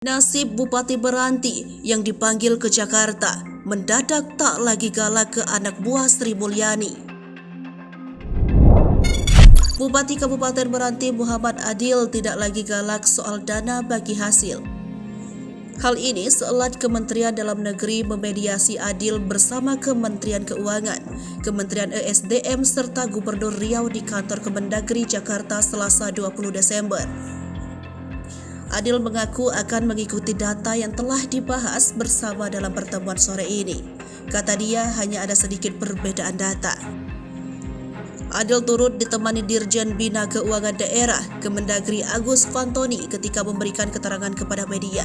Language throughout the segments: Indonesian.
Nasib Bupati Meranti yang dipanggil ke Jakarta mendadak tak lagi galak ke anak buah Sri Mulyani. Bupati Kabupaten Meranti Muhammad Adil tidak lagi galak soal dana bagi hasil. Hal ini setelah Kementerian Dalam Negeri memediasi Adil bersama Kementerian Keuangan, Kementerian ESDM serta Gubernur Riau di kantor Kemendagri Jakarta Selasa 20 Desember. Adil mengaku akan mengikuti data yang telah dibahas bersama dalam pertemuan sore ini. Kata dia, hanya ada sedikit perbedaan data. Adil turut ditemani Dirjen Bina Keuangan Daerah Kemendagri Agus Fantoni ketika memberikan keterangan kepada media.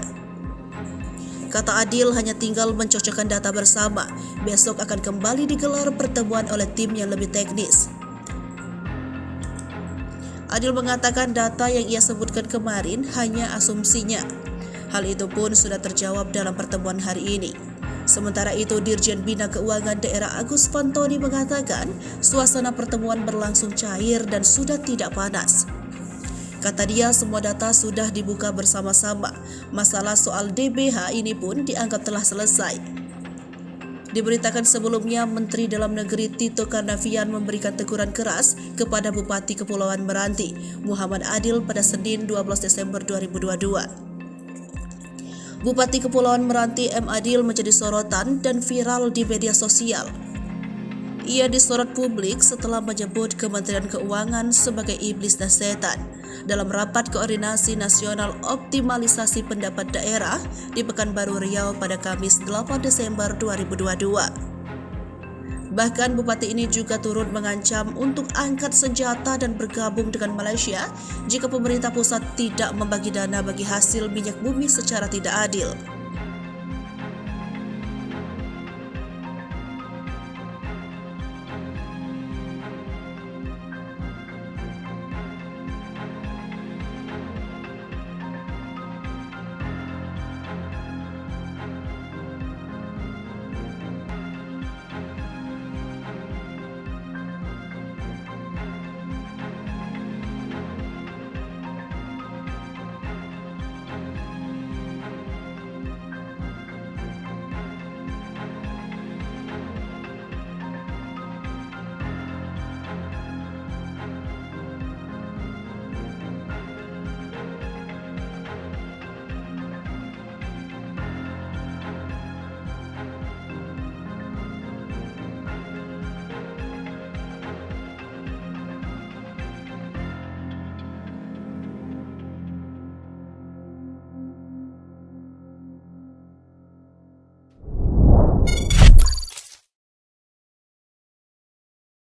Kata Adil, hanya tinggal mencocokkan data bersama. Besok akan kembali digelar pertemuan oleh tim yang lebih teknis. Adil mengatakan data yang ia sebutkan kemarin hanya asumsinya. Hal itu pun sudah terjawab dalam pertemuan hari ini. Sementara itu, Dirjen Bina Keuangan Daerah Agus Fantoni mengatakan suasana pertemuan berlangsung cair dan sudah tidak panas. Kata dia, semua data sudah dibuka bersama-sama. Masalah soal DBH ini pun dianggap telah selesai. Diberitakan sebelumnya, Menteri Dalam Negeri Tito Karnavian memberikan teguran keras kepada Bupati Kepulauan Meranti, Muhammad Adil pada Senin 12 Desember 2022. Bupati Kepulauan Meranti M. Adil menjadi sorotan dan viral di media sosial. Ia disorot publik setelah menyebut Kementerian Keuangan sebagai iblis dan setan dalam rapat koordinasi nasional optimalisasi pendapat daerah di Pekanbaru Riau pada Kamis 8 Desember 2022. Bahkan bupati ini juga turut mengancam untuk angkat senjata dan bergabung dengan Malaysia jika pemerintah pusat tidak membagi dana bagi hasil minyak bumi secara tidak adil.